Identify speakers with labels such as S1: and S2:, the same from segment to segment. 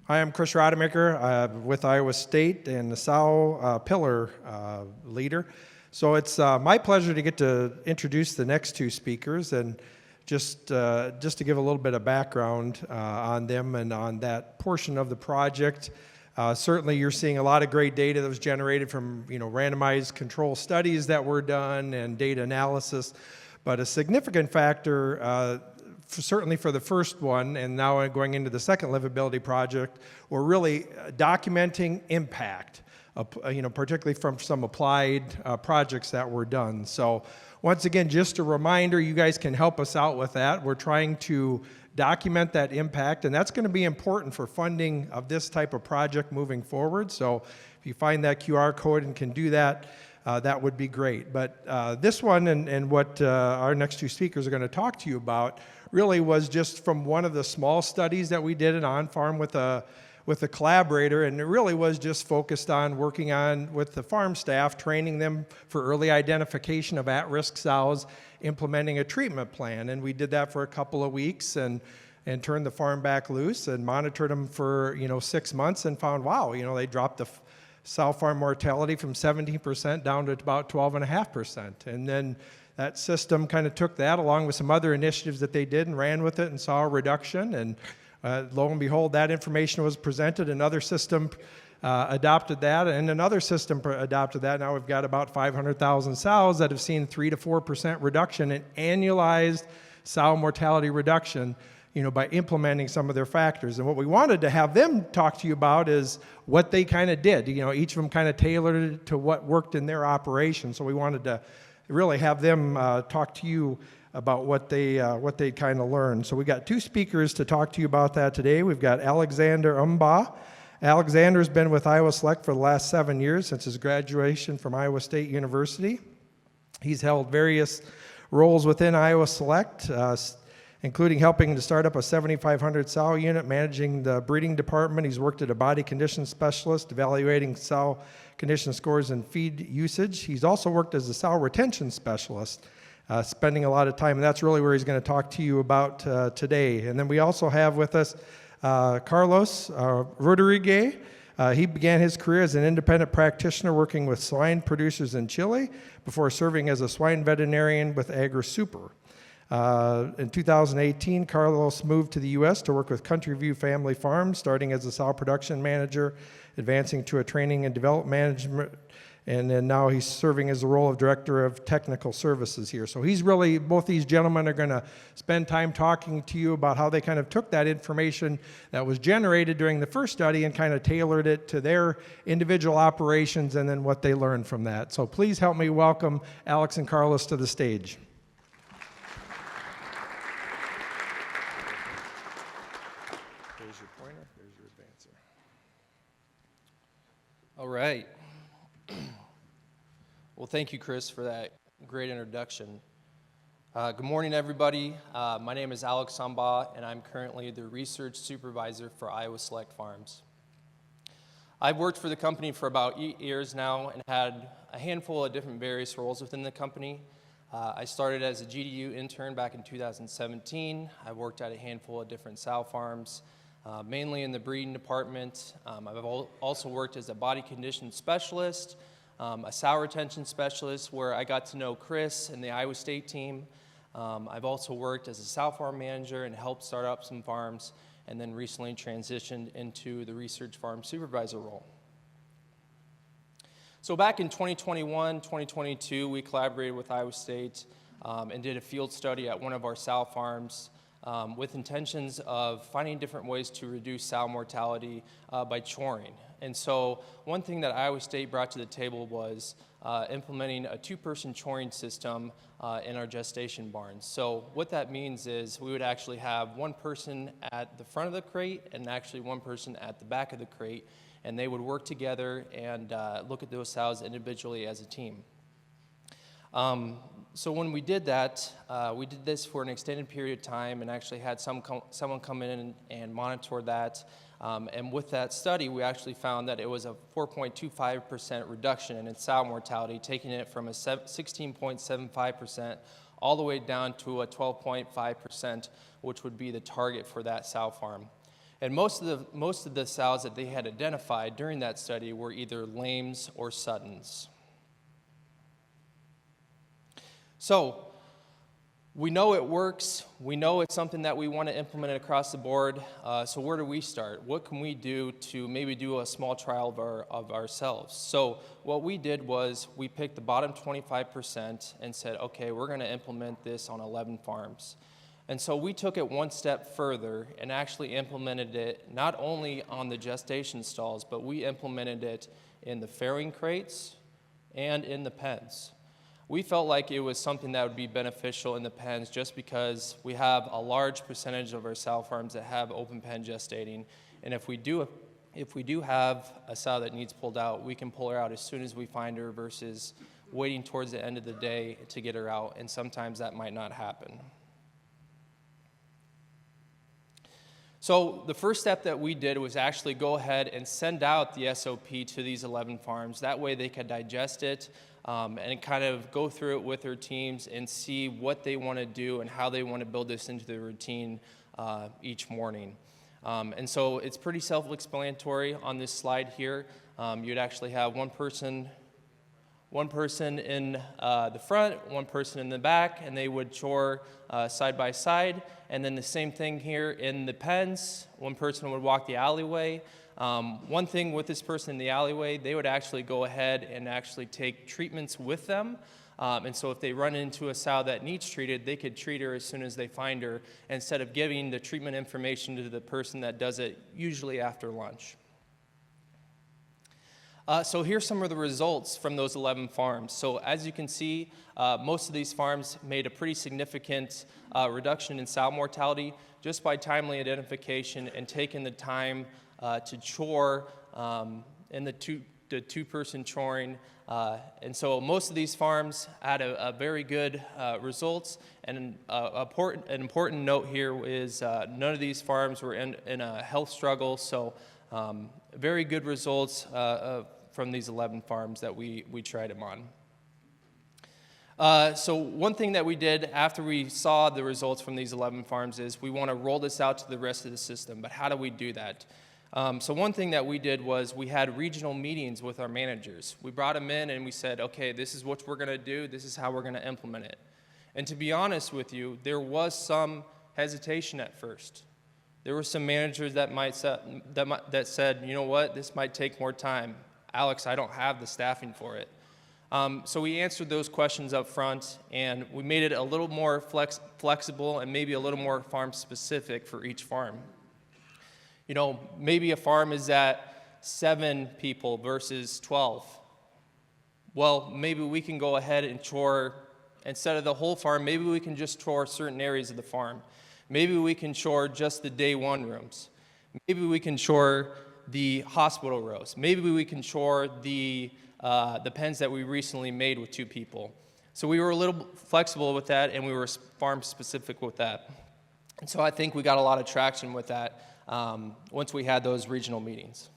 S1: Hi, I'm Chris Roudergue with Iowa State and the Sow Pillar leader. So it's my pleasure to get to introduce the next two speakers, and just to give a little bit of background on them and on that portion of the project. Certainly you're seeing a lot of great data that was generated from randomized control studies that were done and data analysis, but a significant factor certainly for the first one, and now going into the second livability project, we're really documenting impact, particularly from some applied projects that were done. So once again, just a reminder, you guys can help us out with that. We're trying to document that impact, and that's going to be important for funding of this type of project moving forward. So if you find that QR code and can do that, that would be great. But this one and what our next two speakers are going to talk to you about really was just from one of the small studies that we did at on-farm with a collaborator, and it really was just focused on working on with the farm staff, training them for early identification of at-risk sows, implementing a treatment plan. And we did that for a couple of weeks and turned the farm back loose and monitored them for 6 months and found, wow, they dropped the sow farm mortality from 17% down to about 12.5%. And then that system kind of took that along with some other initiatives that they did and ran with it and saw a reduction. And lo and behold, that information was presented. Another system adopted that, and another system adopted that. Now we've got about 500,000 sows that have seen 3 to 4% reduction in annualized sow mortality reduction, by implementing some of their factors. And what we wanted to have them talk to you about is what they kind of did. Each of them kind of tailored it to what worked in their operation. So we wanted to really have them talk to you about what they kind of learned. So we got two speakers to talk to you about that today. We've got Alex Umbaugh. Alexander's been with Iowa Select for the last 7 years since his graduation from Iowa State University. He's held various roles within Iowa Select, including helping to start up a 7,500 sow unit, managing the breeding department. He's worked as a body condition specialist, evaluating sow condition scores and feed usage. He's also worked as a sow retention specialist, spending a lot of time, and that's really where he's going to talk to you about today. And then we also have with us Carlos Roudergue. He began his career as an independent practitioner working with swine producers in Chile before serving as a swine veterinarian with AgriSuper. In 2018, Carlos moved to the U.S. to work with Country View Family Farms, starting as a sow production manager, advancing to a training and development management, and then now he's serving as the role of director of technical services here. So he's really, both these gentlemen are going to spend time talking to you about how they kind of took that information that was generated during the first study and kind of tailored it to their individual operations and then what they learned from that. So please help me welcome Alex and Carlos to the stage.
S2: All right. Well, thank you, Chris, for that great introduction. Good morning, everybody. My name is Alex Umbaugh, and I'm currently the research supervisor for Iowa Select Farms. I've worked for the company for about 8 years now and had a handful of different various roles within the company. I started as a GDU intern back in 2017. I worked at a handful of different sow farms, mainly in the breeding department. I've also worked as a body condition specialist, a sow retention specialist where I got to know Chris and the Iowa State team. I've also worked as a sow farm manager and helped start up some farms, and then recently transitioned into the research farm supervisor role. So back in 2021, 2022, we collaborated with Iowa State and did a field study at one of our sow farms with intentions of finding different ways to reduce sow mortality by choring. And so one thing that Iowa State brought to the table was implementing a 2-person choring system in our gestation barns. So what that means is we would actually have one person at the front of the crate and actually one person at the back of the crate, and they would work together and look at those sows individually as a team. So when we did that, we did this for an extended period of time and actually had someone come in and monitor that. And with that study, we actually found that it was a 4.25% reduction in its sow mortality, taking it from a 16.75% all the way down to a 12.5%, which would be the target for that sow farm. And most of the sows that they had identified during that study were either lambs or suttons. So we know it works. We know it's something that we want to implement across the board. So where do we start? What can we do to maybe do a small trial of ourselves? So what we did was we picked the bottom 25% and said, okay, we're going to implement this on 11 farms. And so we took it one step further and actually implemented it not only on the gestation stalls, but we implemented it in the farrowing crates and in the pens. We felt like it was something that would be beneficial in the pens just because we have a large percentage of our sow farms that have open pen gestating. And if we do have a sow that needs pulled out, we can pull her out as soon as we find her versus waiting towards the end of the day to get her out, and sometimes that might not happen. So the first step that we did was actually go ahead and send out the SOP to these 11 farms. That way they could digest it and kind of go through it with their teams and see what they want to do and how they want to build this into their routine each morning. And so it's pretty self-explanatory on this slide here. You'd actually have one person in the front, one person in the back, and they would chore side by side. And then the same thing here in the pens. One person would walk the alleyway. One thing with this person in the alleyway, they would actually go ahead and actually take treatments with them. And so if they run into a sow that needs treated, they could treat her as soon as they find her, instead of giving the treatment information to the person that does it, usually after lunch. So here's some of the results from those 11 farms. So as you can see, most of these farms made a pretty significant reduction in sow mortality just by timely identification and taking the time to chore in the two-person choring. And so most of these farms had a very good results. And an important note here is none of these farms were in a health struggle. So very good results from these 11 farms that we tried them on. So one thing that we did after we saw the results from these 11 farms is we want to roll this out to the rest of the system. But how do we do that? So one thing that we did was we had regional meetings with our managers. We brought them in and we said, okay, this is what we're going to do. This is how we're going to implement it. And to be honest with you, there was some hesitation at first. There were some managers that said, you know what, this might take more time. Alex, I don't have the staffing for it. So we answered those questions up front, and we made it a little more flexible and maybe a little more farm specific for each farm. You know, maybe a farm is at 7 people versus 12. Well, maybe we can go ahead and chore, instead of the whole farm, maybe we can just chore certain areas of the farm. Maybe we can chore just the day 1 rooms. Maybe we can chore the hospital rows. Maybe we can chore the pens that we recently made with 2 people. So we were a little flexible with that, and we were farm specific with that. And so I think we got a lot of traction with that once we had those regional meetings.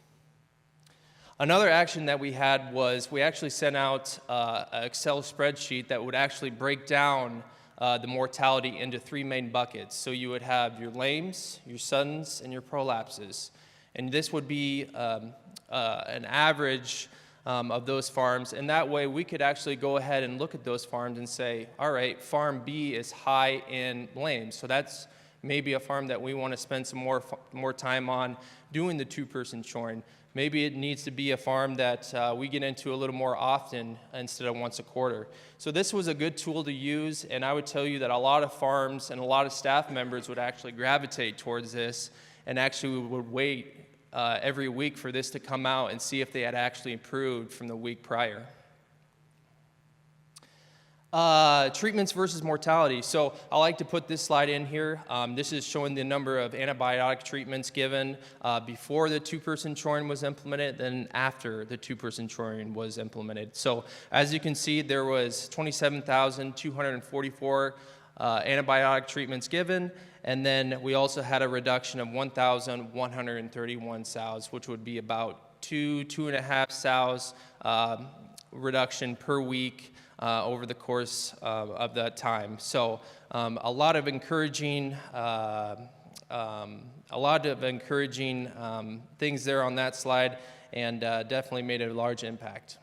S2: Another action that we had was we actually sent out an Excel spreadsheet that would actually break down the mortality into 3 main buckets. So you would have your lambs, your suttons, and your prolapses. And this would be an average of those farms. And that way we could actually go ahead and look at those farms and say, all right, farm B is high in lambs. So that's maybe a farm that we want to spend some more time on doing the 2-person choring. Maybe it needs to be a farm that we get into a little more often instead of once a quarter. So this was a good tool to use, and I would tell you that a lot of farms and a lot of staff members would actually gravitate towards this and actually would wait every week for this to come out and see if they had actually improved from the week prior. Treatments versus mortality. So I like to put this slide in here. This is showing the number of antibiotic treatments given before the 2-person choring was implemented, then after the 2-person choring was implemented. So as you can see, there was 27,244 antibiotic treatments given, and then we also had a reduction of 1,131 sows, which would be about 2.5 sows reduction per week over the course of that time. So a lot of encouraging A lot of encouraging things there on that slide, and definitely made a large impact.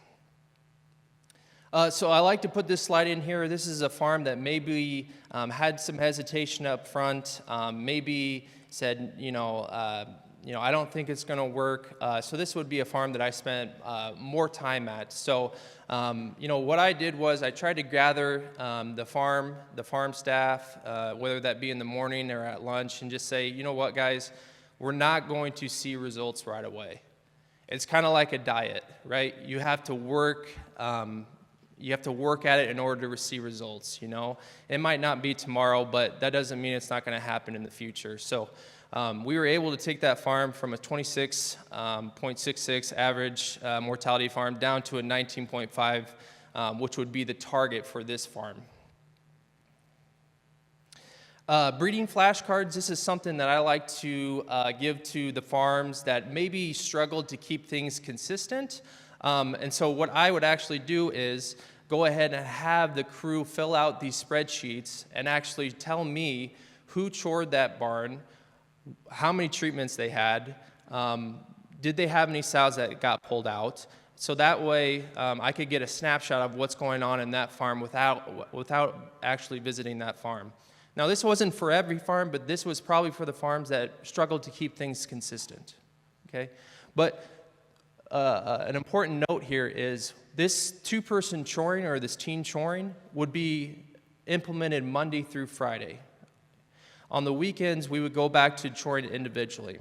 S2: So I like to put this slide in here. This is a farm that maybe had some hesitation up front, maybe said, I don't think it's going to work. So this would be a farm that I spent more time at. So, what I did was I tried to gather the farm staff, whether that be in the morning or at lunch, and just say, you know what, guys, we're not going to see results right away. It's kind of like a diet, right? You have to work. You have to work at it in order to receive results, It might not be tomorrow, but that doesn't mean it's not going to happen in the future. So we were able to take that farm from a 26.66 average mortality farm down to a 19.5, which would be the target for this farm. Breeding flashcards, this is something that I like to give to the farms that maybe struggled to keep things consistent. And so what I would actually do is go ahead and have the crew fill out these spreadsheets and actually tell me who chored that barn, how many treatments they had, did they have any sows that got pulled out. So that way I could get a snapshot of what's going on in that farm without actually visiting that farm. Now this wasn't for every farm, but this was probably for the farms that struggled to keep things consistent. Okay, but an important note here is this two-person choring or this team choring would be implemented Monday through Friday. On the weekends, we would go back to choring individually.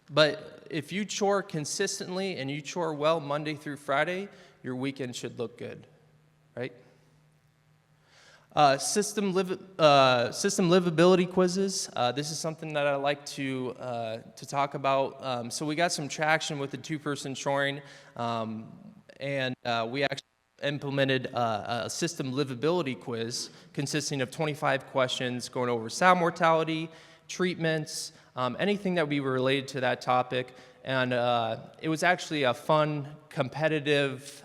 S2: But if you chore consistently and you chore well Monday through Friday, your weekend should look good, right? System livability quizzes. This is something that I like to talk about. So we got some traction with the two-person choring, and we actually implemented a system livability quiz consisting of 25 questions going over sow mortality, treatments, anything that would be related to that topic. And it was actually a fun, competitive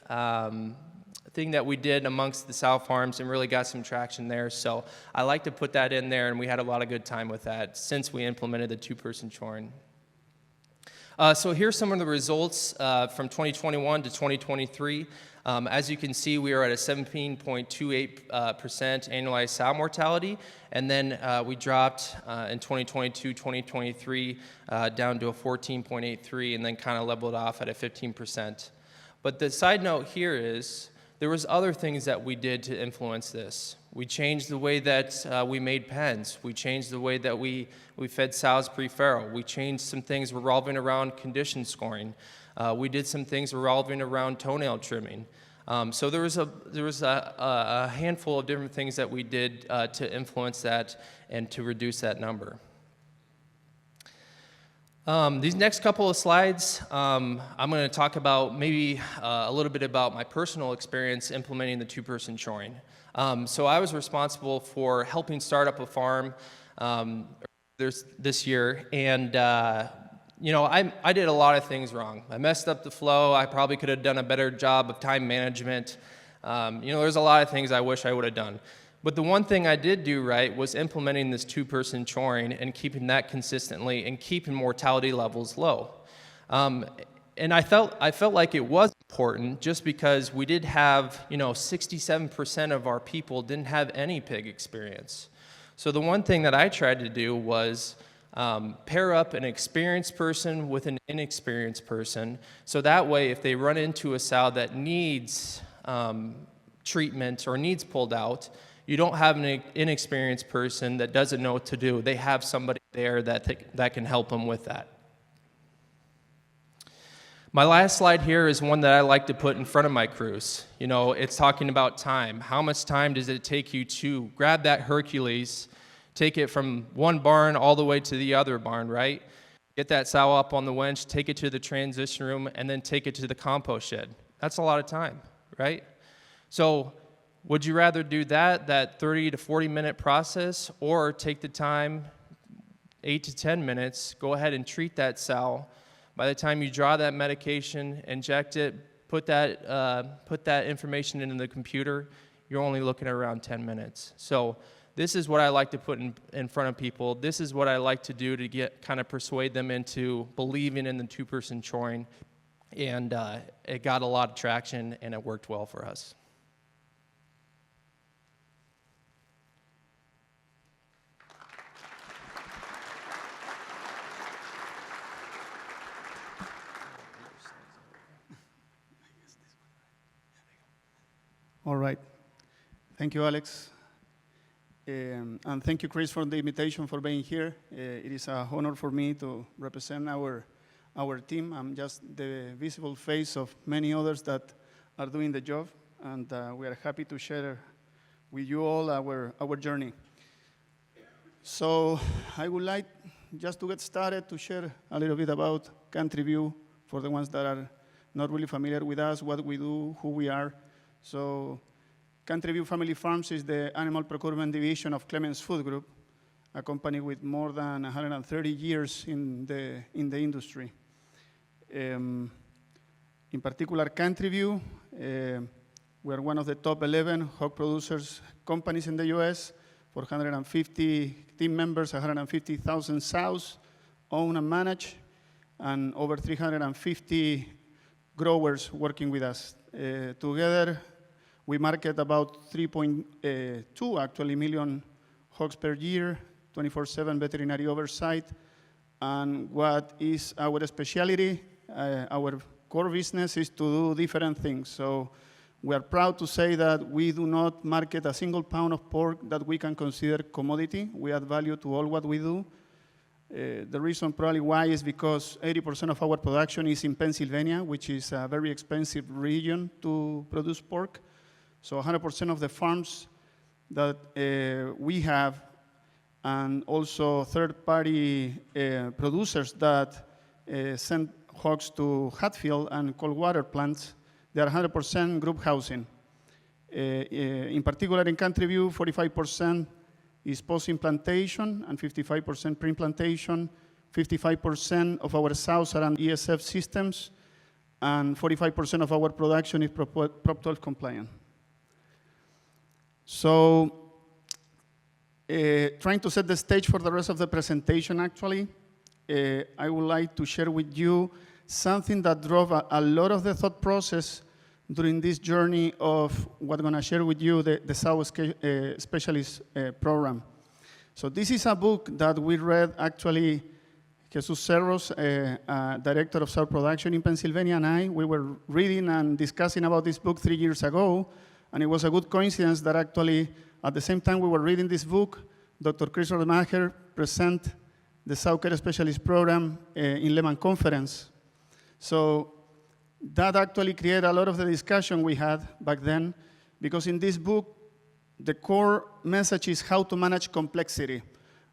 S2: thing that we did amongst the sow farms and really got some traction there. So I like to put that in there, and we had a lot of good time with that since we implemented the two-person choring. So here's some of the results from 2021 to 2023. As you can see, we are at a 17.28% annualized sow mortality, and then we dropped in 2022, 2023 down to a 14.83, and then kind of leveled off at a 15%. But the side note here is there was other things that we did to influence this. We changed the way that we made pens. We changed the way that we fed sows pre-farrow. We changed some things revolving around condition scoring. We did some things revolving around toenail trimming. So there was a handful of different things that we did to influence that and to reduce that number. These next couple of slides, I'm going to talk about maybe a little bit about my personal experience implementing the two-person choring. So I was responsible for helping start up a farm this year, and I did a lot of things wrong. I messed up the flow. I probably could have done a better job of time management. There's a lot of things I wish I would have done. But the one thing I did do right was implementing this two-person choring and keeping that consistently and keeping mortality levels low. And I felt like it was important just because we did have, 67% of our people didn't have any pig experience. So the one thing that I tried to do was pair up an experienced person with an inexperienced person, so that way if they run into a sow that needs treatment or needs pulled out, you don't have an inexperienced person that doesn't know what to do. They have somebody there that can help them with that. My last slide here is one that I like to put in front of my crews. It's talking about time. How much time does it take you to grab that Hercules, take it from one barn all the way to the other barn, right? Get that sow up on the winch, take it to the transition room, and then take it to the compost shed. That's a lot of time, right? So would you rather do that 30 to 40 minute process, or take the time, 8 to 10 minutes, go ahead and treat that sow? By the time you draw that medication, inject it, put that information into the computer, you're only looking at around 10 minutes. So this is what I like to put in front of people. This is what I like to do to kind of persuade them into believing in the two-person shoring. And it got a lot of traction, and it worked well for us.
S3: All right. Thank you, Alex. And thank you, Chris, for the invitation for being here. It is an honor for me to represent our team. I'm just the visible face of many others that are doing the job, and we are happy to share with you all our journey. So I would like, just to get started, to share a little bit about Country View for the ones that are not really familiar with us, what we do, who we are. So Country View Family Farms is the animal procurement division of Clemens Food Group, a company with more than 130 years in the industry. In particular, Country View, we are one of the top 11 hog producers companies in the US, 450 team members, 150,000 sows, owned and managed, and over 350 growers working with us. Together, we market about 3.2 actually million hogs per year, 24/7 veterinary oversight. And what is our specialty? Our core business is to do different things. So we are proud to say that we do not market a single pound of pork that we can consider commodity. We add value to all what we do. The reason probably why is because 80% of our production is in Pennsylvania, which is a very expensive region to produce pork. So 100% of the farms that we have, and also third-party producers that send hogs to Hatfield and cold water plants, they are 100% group housing. In particular, in Country View, 45% is post-implantation and 55% pre-implantation. 55% of our sows are on ESF systems, and 45% of our production is Prop 12 compliant. So, trying to set the stage for the rest of the presentation, actually, I would like to share with you something that drove a lot of the thought process during this journey of what I'm going to share with you, the Sow Specialist program. So this is a book that we read, actually, Jesus Cerros, director of sow production in Pennsylvania, and we were reading and discussing about this book 3 years ago. And it was a good coincidence that actually, at the same time we were reading this book, Dr. Chris Roudergue presented the Sow Care Specialist program in Lehman Conference. So that actually created a lot of the discussion we had back then, because in this book, the core message is how to manage complexity.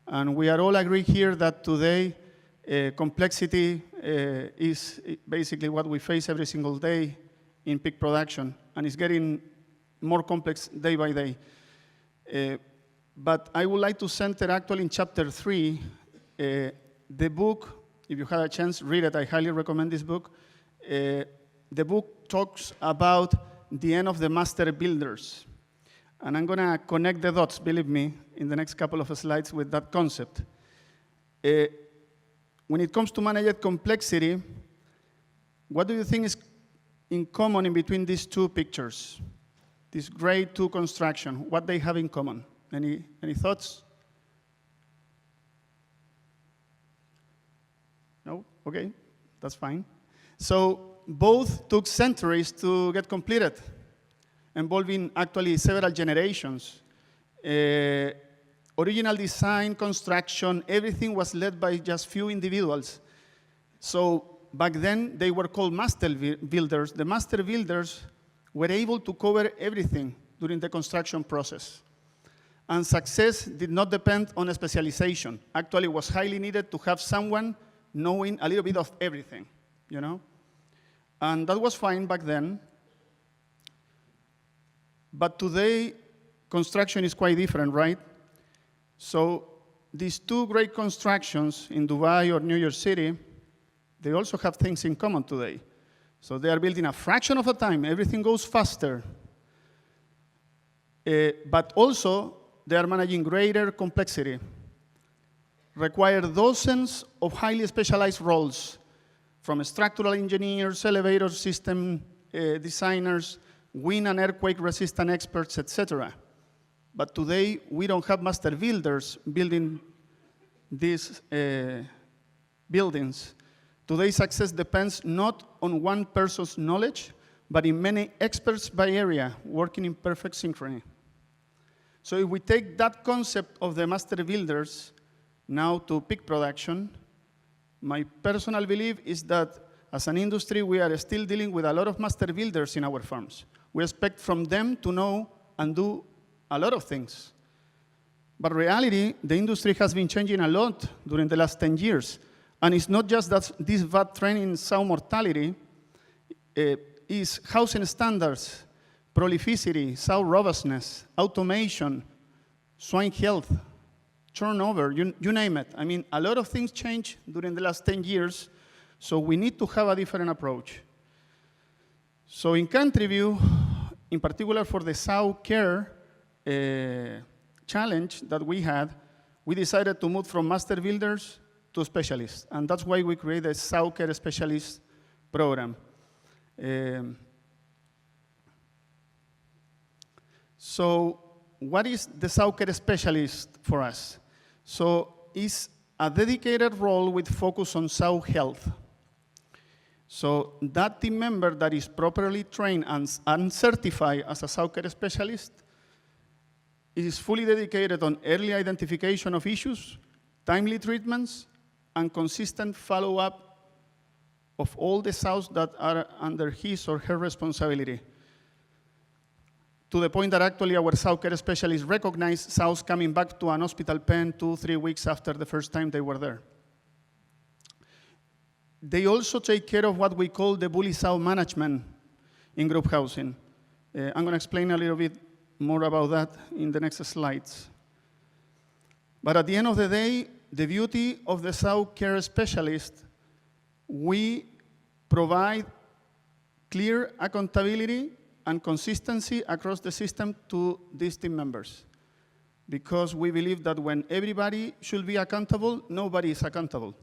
S3: And we are all agree here that today, complexity is basically what we face every single day in pig production, and it's getting more complex day by day. But I would like to center actually in chapter 3, the book, if you have a chance, read it, I highly recommend this book. The book talks about the end of the master builders. And I'm gonna connect the dots, believe me, in the next couple of slides with that concept. When it comes to managed complexity, what do you think is in common in between these two pictures? This grade 2 construction, what they have in common? Any thoughts? No? Okay, that's fine. So both took centuries to get completed, involving actually several generations. Original design, construction, everything was led by just few individuals. So back then, they were called master builders. The master builders were able to cover everything during the construction process. And success did not depend on a specialization. Actually, it was highly needed to have someone knowing a little bit of everything, you know? And that was fine back then. But today, construction is quite different, right? So these two great constructions in Dubai or New York City, they also have things in common today. So they are built in a fraction of a time. Everything goes faster. But also, they are managing greater complexity, require dozens of highly specialized roles, from structural engineers, elevator system designers, wind and earthquake-resistant experts, etc. But today, we don't have master builders building these buildings. Today's success depends not on one person's knowledge, but in many experts by area working in perfect synchrony. So if we take that concept of the master builders now to peak production, my personal belief is that as an industry, we are still dealing with a lot of master builders in our farms. We expect from them to know and do a lot of things. But reality, the industry has been changing a lot during the last 10 years. And it's not just that this bad trend in sow mortality, is housing standards, prolificity, sow robustness, automation, swine health, turnover, you name it. I mean, a lot of things changed during the last 10 years, so we need to have a different approach. So in country view, in particular for the Sow Care challenge that we had, we decided to move from master builders to specialists, and that's why we created a Sow Care specialist program. So what is the Sow Care specialist for us? So it's a dedicated role with focus on sow health. So that team member that is properly trained and certified as a Sow Care specialist is fully dedicated on early identification of issues, timely treatments, and consistent follow-up of all the sows that are under his or her responsibility, to the point that actually our Sow Care specialists recognize sows coming back to an hospital pen 2-3 weeks after the first time they were there. They also take care of what we call the bully sow management in group housing. I'm going to explain a little bit more about that in the next slides. But at the end of the day, the beauty of the Sow Care specialist, we provide clear accountability and consistency across the system to these team members. Because we believe that when everybody should be accountable, nobody is accountable.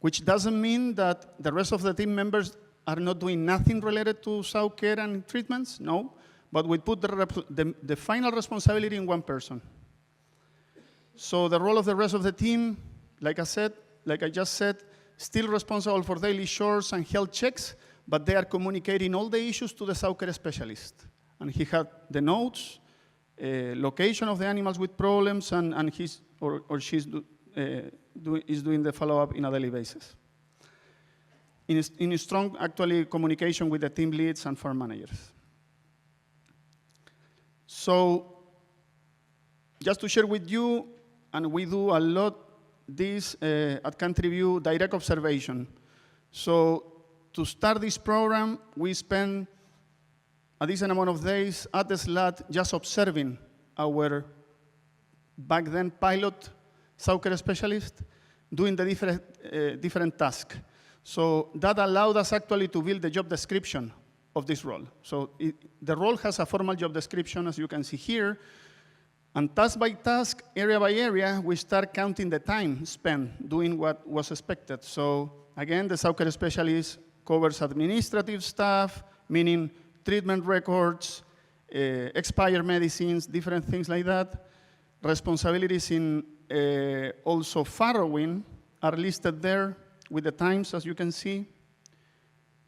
S3: Which doesn't mean that the rest of the team members are not doing nothing related to Sow Care and treatments, no. But we put the final responsibility in one person. So the role of the rest of the team, like I just said, still responsible for daily chores and health checks, but they are communicating all the issues to the Sow Care specialist. And he had the notes, location of the animals with problems, and he's or she's is doing the follow-up in a daily basis. In strong, actually, communication with the team leads and farm managers. So just to share with you, and we do a lot this at Country View, direct observation. So to start this program, we spent a decent amount of days at the slot just observing our back then pilot Sow Care specialist doing the different tasks. So that allowed us actually to build the job description of this role. So the role has a formal job description, as you can see here. And task by task, area by area, we start counting the time spent doing what was expected. So again, the Sow Care specialist covers administrative stuff, meaning treatment records, expired medicines, different things like that. Responsibilities in also farrowing are listed there with the times, as you can see.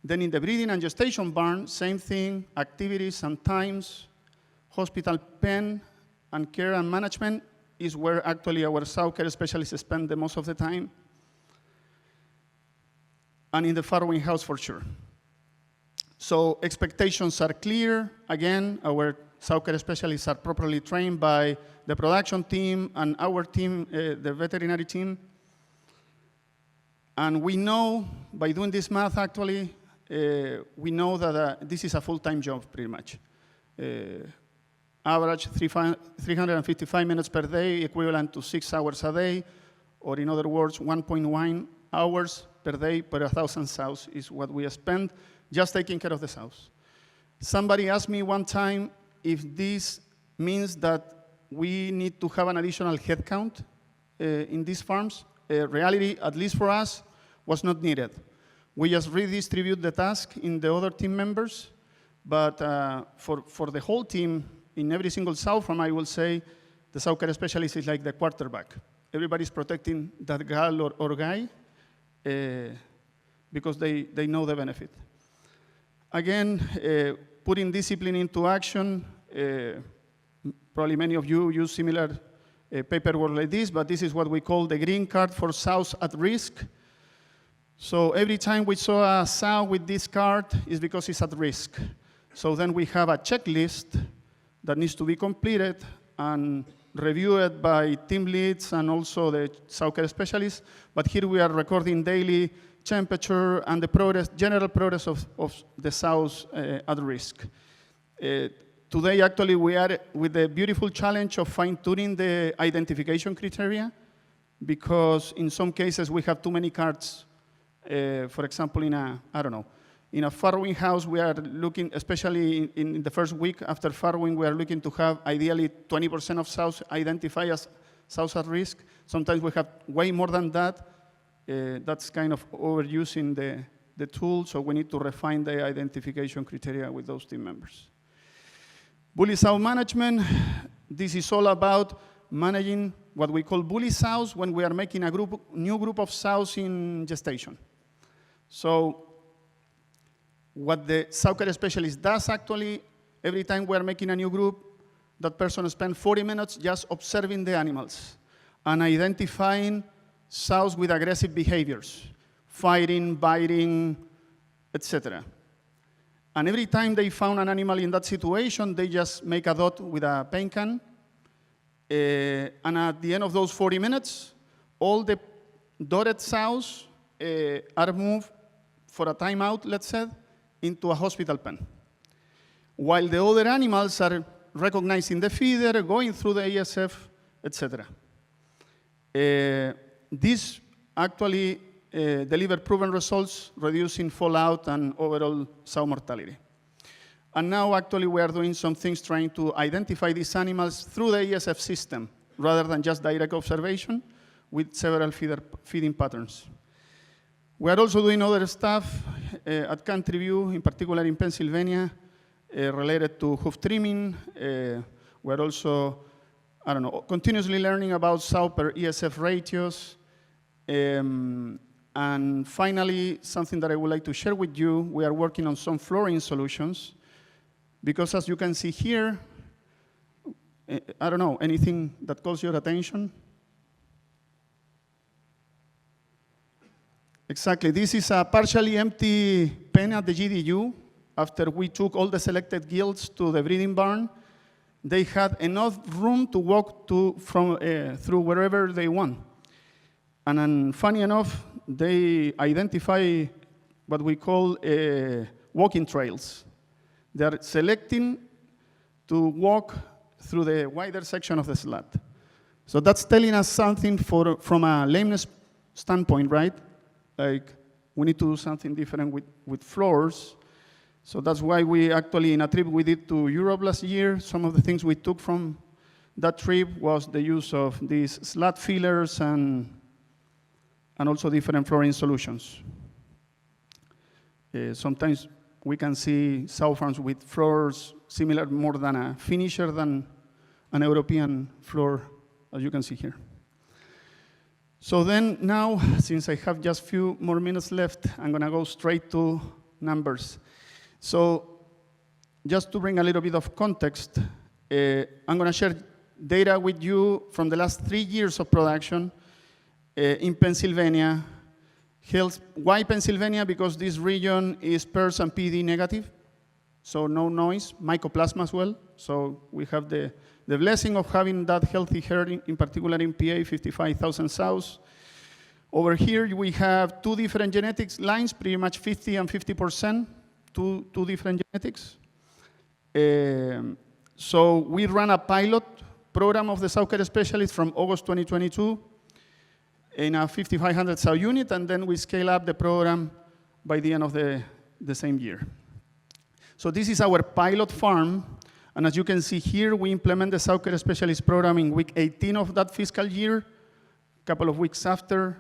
S3: Then in the breeding and gestation barn, same thing, activities and times. Hospital pen and care and management is where actually our Sow Care specialists spend the most of the time. And in the farrowing house for sure. So expectations are clear. Again, our Sow Care specialists are properly trained by the production team and our team, the veterinary team. And we know, by doing this math actually, we know that this is a full-time job pretty much. Average 355 minutes per day, equivalent to 6 hours a day, or in other words, 1.1 hours per day per 1,000 sows is what we spend just taking care of the sows. Somebody asked me one time if this means that we need to have an additional headcount in these farms. Reality, at least for us, was not needed. We just redistribute the task in the other team members, but for the whole team, in every single sow farm, I will say the sow care specialist is like the quarterback. Everybody's protecting that girl or guy because they know the benefit. Again, putting discipline into action. Probably many of you use similar paperwork like this, but this is what we call the green card for sows at risk. So every time we saw a sow with this card, it's because it's at risk. So then we have a checklist that needs to be completed and reviewed by team leads and also the sow care specialists. But here we are recording daily temperature and the progress, general progress of the sows at risk. Today, actually, we are with the beautiful challenge of fine-tuning the identification criteria, because in some cases we have too many cards. For example, in a farrowing house, we are looking, especially in the first week after farrowing, we are looking to have ideally 20% of sows identified as sows at risk. Sometimes we have way more than that. That's kind of overusing the tool, so we need to refine the identification criteria with those team members. Bully sow management, this is all about managing what we call bully sows when we are making a new group of sows in gestation. So what the sow care specialist does actually, every time we are making a new group, that person spends 40 minutes just observing the animals and identifying sows with aggressive behaviors, fighting, biting, etc. And every time they found an animal in that situation, they just make a dot with a paint can. And at the end of those 40 minutes, all the dotted sows are moved for a timeout, let's say, into a hospital pen. While the other animals are recognizing the feeder, going through the ESF, etc. This actually delivered proven results, reducing fallout and overall sow mortality. And now actually we are doing some things trying to identify these animals through the ESF system, rather than just direct observation with several feeding patterns. We are also doing other stuff at Country View, in particular in Pennsylvania, related to hoof trimming. We're also, continuously learning about sow per ESF ratios. And finally, something that I would like to share with you, we are working on some flooring solutions, because as you can see here, anything that calls your attention? Exactly, this is a partially empty pen at the GDU. After we took all the selected gilts to the breeding barn, they had enough room to walk through wherever they want. And then, funny enough, they identify what we call walking trails. They are selecting to walk through the wider section of the slat. So that's telling us something from a lameness standpoint, right? Like, we need to do something different with floors. So that's why we actually, in a trip we did to Europe last year, some of the things we took from that trip was the use of these slat fillers and also different flooring solutions. Sometimes we can see sow farms with floors similar more than a finisher than an European floor, as you can see here. So then now, since I have just a few more minutes left, I'm gonna go straight to numbers. So just to bring a little bit of context, I'm gonna share data with you from the last 3 years of production in Pennsylvania. Why Pennsylvania? Because this region is PERS and PD negative, so no noise, mycoplasma as well. So we have the blessing of having that healthy herd, in particular in PA, 55,000 sows. Over here we have 2 different genetics lines, pretty much 50 and 50%, two different genetics. So we ran a pilot program of the Sow Care specialist from August 2022 in a 5,500 sow unit, and then we scale up the program by the end of the same year. So this is our pilot farm, And as you can see here, we implement the Sow Care Specialist Program in week 18 of that fiscal year, a couple of weeks after.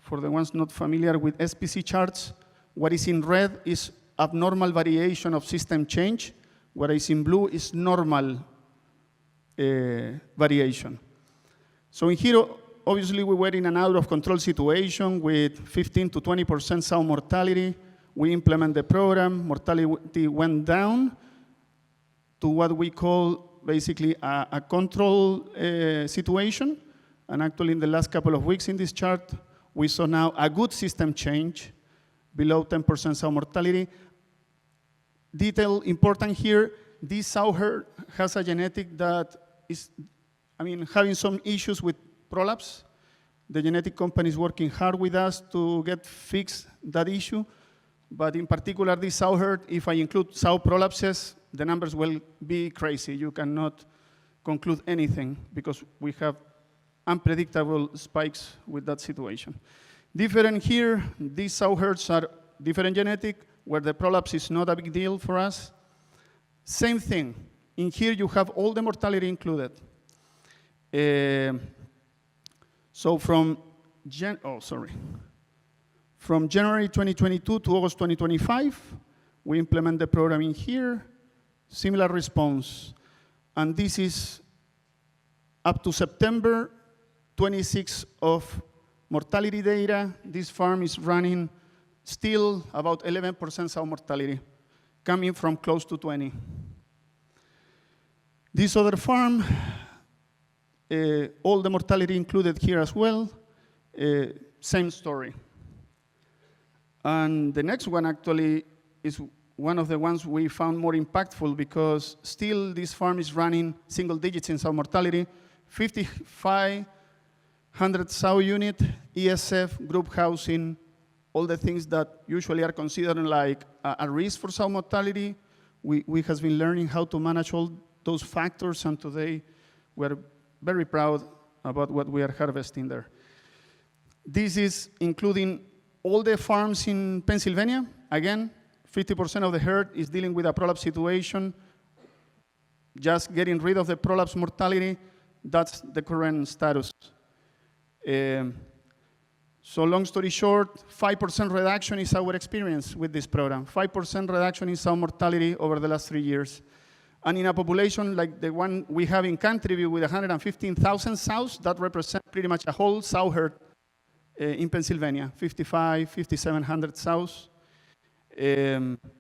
S3: For the ones not familiar with SPC charts, what is in red is abnormal variation of system change. What is in blue is normal variation. So in here, obviously, we were in an out-of-control situation with 15 to 20% sow mortality. We implement the program. Mortality went down to what we call basically a control situation. And actually, in the last couple of weeks in this chart, we saw now a good system change, below 10% sow mortality. Detail important here, this sow herd has a genetic that is, having some issues with prolapse. The genetic company is working hard with us to get fixed that issue. But in particular, this sow herd, if I include sow prolapses, the numbers will be crazy. You cannot conclude anything because we have unpredictable spikes with that situation. Different here, these sow herds are different genetic, where the prolapse is not a big deal for us. Same thing. In here, you have all the mortality included. So from January 2022 to August 2025, we implement the program in here, similar response. And this is up to September 26 of mortality data. This farm is running still about 11% sow mortality, coming from close to 20. This other farm, all the mortality included here as well, same story. And the next one actually is one of the ones we found more impactful because still this farm is running single digits in sow mortality, 5,500 sow unit, ESF, group housing, all the things that usually are considered like a risk for sow mortality. We have been learning how to manage all those factors, and today we're very proud about what we are harvesting there. This is including all the farms in Pennsylvania. Again, 50% of the herd is dealing with a prolapse situation. Just getting rid of the prolapse mortality, that's the current status. So long story short, 5% reduction is our experience with this program. 5% reduction in sow mortality over the last 3 years. And in a population like the one we have in country view with 115,000 sows, that represents pretty much a whole sow herd in Pennsylvania, 5,700 sows,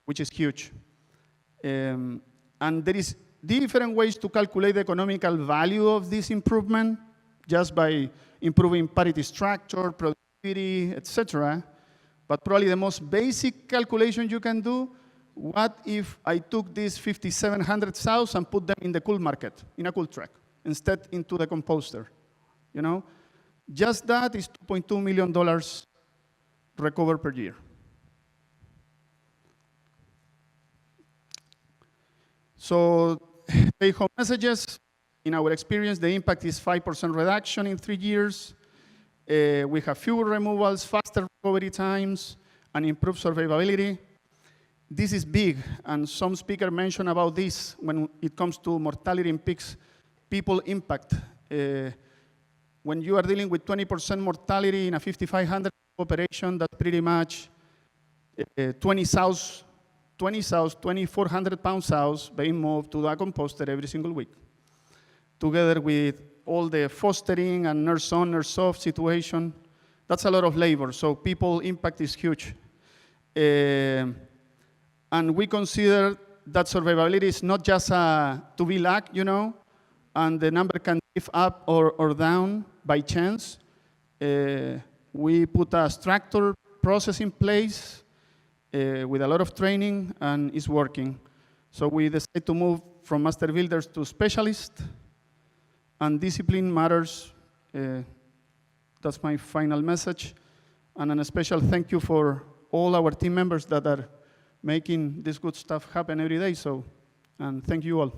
S3: which is huge. And there is different ways to calculate the economical value of this improvement, just by improving parity structure, productivity, etc. But probably the most basic calculation you can do, what if I took these 5,700 sows and put them in the cool market, in a cool truck, instead into the composter, you know? Just that is $2.2 million recovered per year. So take-home messages. In our experience, the impact is 5% reduction in 3 years. We have fewer removals, faster recovery times, and improved survivability. This is big, and some speakers mentioned about this when it comes to mortality in pigs, people impact. When you are dealing with 20% mortality in a 5,500 operation, that's pretty much 20 sows, 2,400-pound sows being moved to the composter every single week, together with all the fostering and nurse on, nurse off situation. That's a lot of labor, so people impact is huge. And we consider that survivability is not just to be luck, you know, and the number can drift up or down by chance. We put a structured process in place with a lot of training, and it's working. So we decided to move from master builders to specialists, and discipline matters. That's my final message. And a special thank you for all our team members that are making this good stuff happen every day. So, and thank you all.